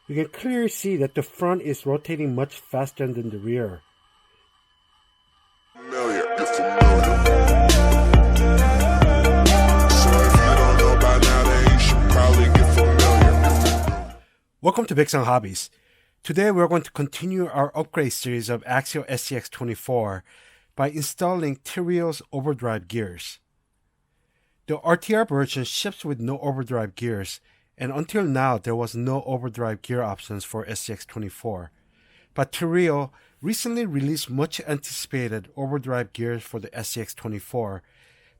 You can clearly see that the front is rotating much faster than the rear. Welcome to Big Song Hobbies. Today we're going to continue our upgrade series of Axial SCX24 by installing Treal's overdrive gears. The RTR version ships with no overdrive gears, and until now there was no overdrive gear options for SCX24. But Treal recently released much anticipated overdrive gears for the SCX24,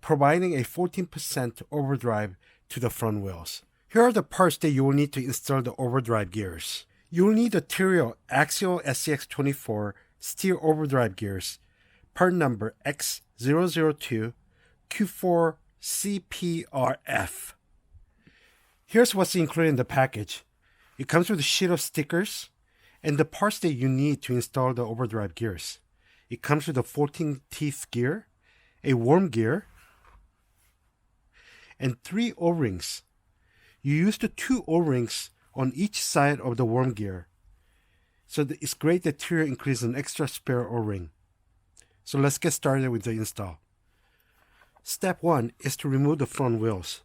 providing a 14% overdrive to the front wheels. Here are the parts that you will need to install the overdrive gears. You will need the Treal Axial SCX24 steel overdrive gears, part number X002 Q4CPRF. Here's what's included in the package. It comes with a sheet of stickers and the parts that you need to install the overdrive gears. It comes with a 14 teeth gear, a worm gear, and 3 O-rings. You use the 2 O-rings on each side of the worm gear. So it's great that Treal includes an extra spare O-ring. So let's get started with the install. Step 1 is to remove the front wheels.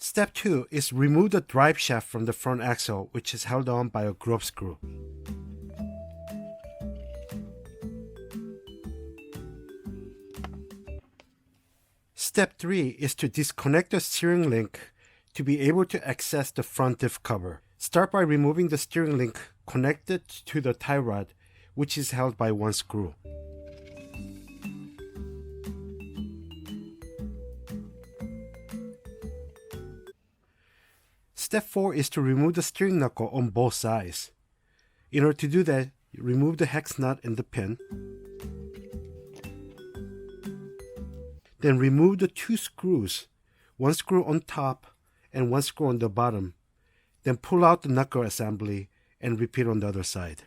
Step 2 is remove the drive shaft from the front axle, which is held on by a grub screw. Step 3 is to disconnect the steering link to be able to access the front diff cover. Start by removing the steering link connected to the tie rod, which is held by one screw. Step 4 is to remove the steering knuckle on both sides. In order to do that, remove the hex nut and the pin. Then remove the 2 screws, one screw on top and one screw on the bottom. Then pull out the knuckle assembly and repeat on the other side.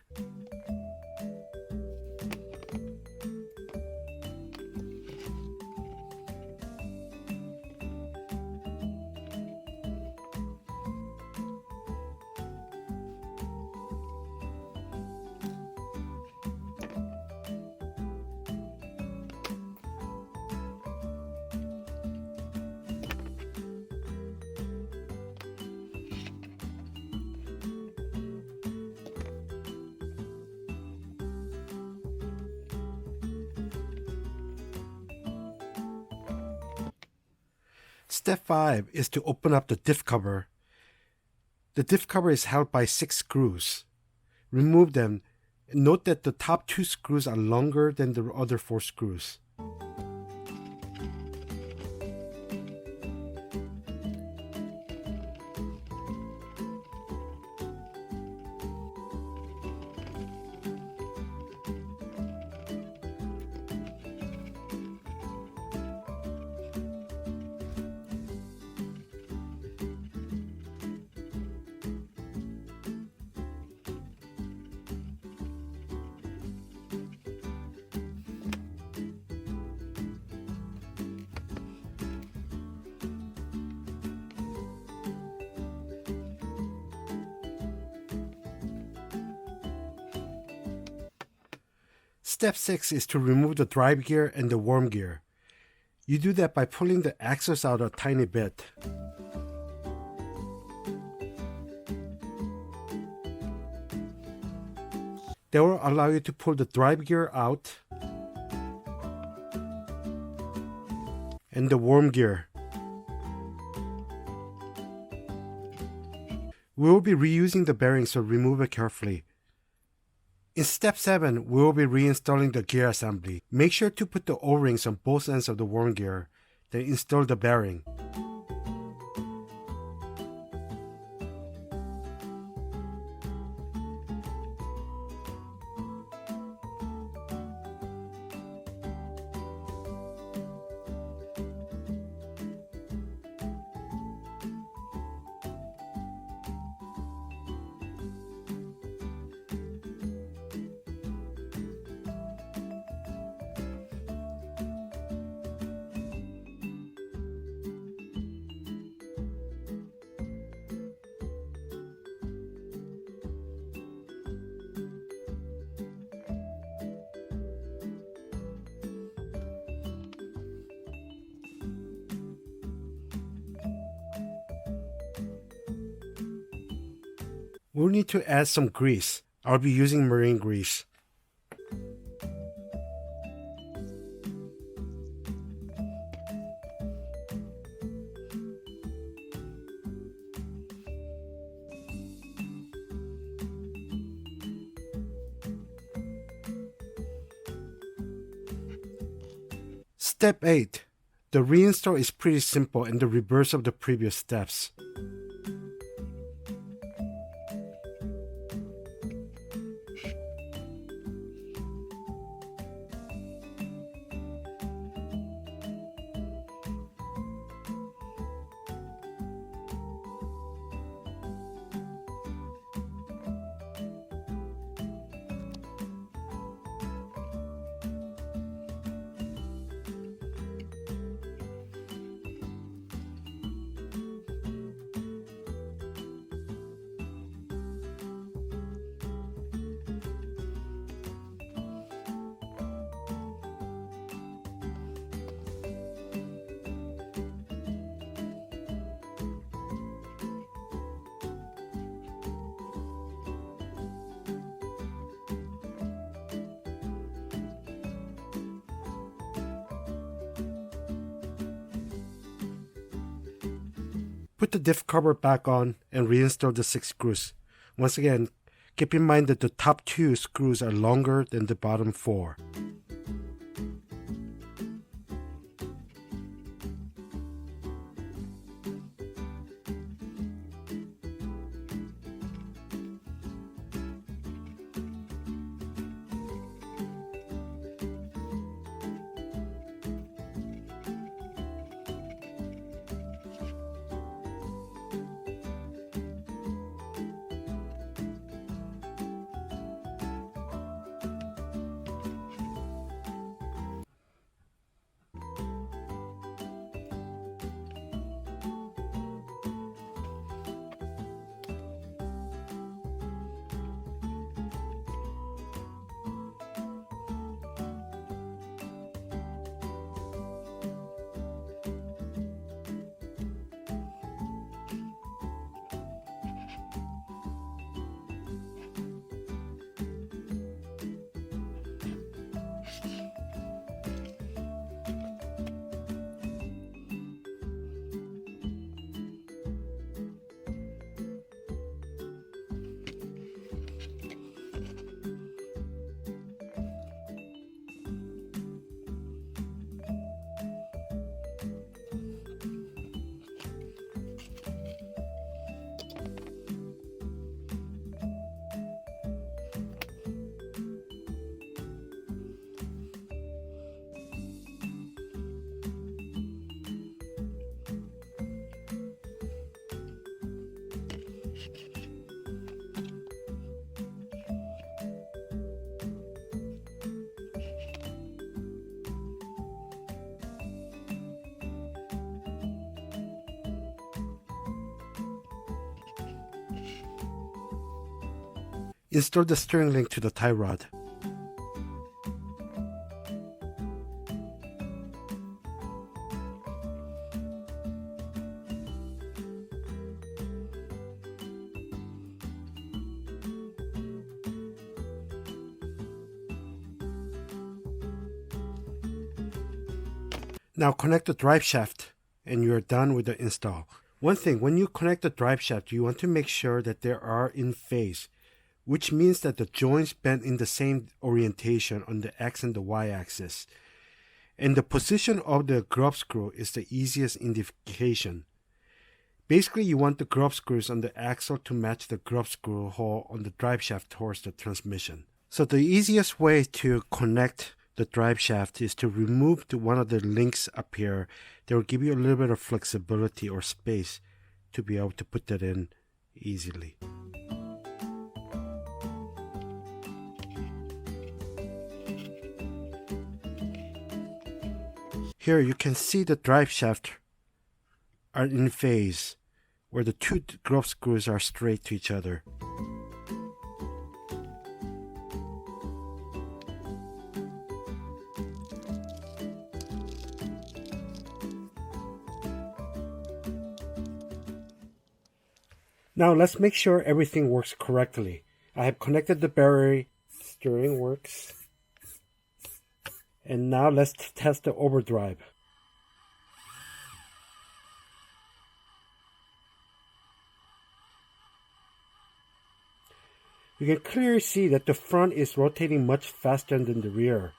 Step 5 is to open up the diff cover. The diff cover is held by 6 screws. Remove them. Note that the top 2 screws are longer than the other 4 screws. Step 6 is to remove the drive gear and the worm gear. You do that by pulling the axles out a tiny bit. That will allow you to pull the drive gear out and the worm gear. We will be reusing the bearing, so remove it carefully. In step 7, we will be reinstalling the gear assembly. Make sure to put the O-rings on both ends of the worm gear, then install the bearing. we'll need to add some grease. I'll be using marine grease. Step 8. The reinstall is pretty simple and the reverse of the previous steps. Put the diff cover back on and reinstall the 6 screws. Once again, keep in mind that the top 2 screws are longer than the bottom 4. Install the steering link to the tie rod. Now connect the drive shaft and you are done with the install. One thing, when you connect the drive shaft, you want to make sure that they are in phase, which means that the joints bend in the same orientation on the X and the Y axis. And the position of the grub screw is the easiest indication. Basically, you want the grub screws on the axle to match the grub screw hole on the drive shaft towards the transmission. So the easiest way to connect the drive shaft is to remove one of the links up here. They will give you a little bit of flexibility or space to be able to put that in easily. Here you can see the drive shaft are in phase, where the two grub screws are straight to each other. Now let's make sure everything works correctly. I have connected the battery, steering works, and now let's test the overdrive. You can clearly see that the front is rotating much faster than the rear.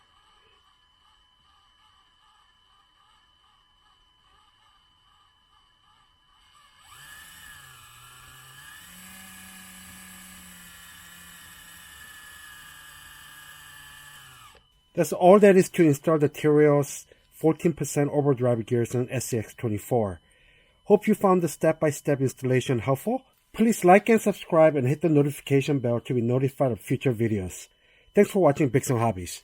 That's all that is to install the Treal's 14% overdrive gears on SCX24. Hope you found the step-by-step installation helpful. Please like and subscribe and hit the notification bell to be notified of future videos. Thanks for watching Bigson Hobbies.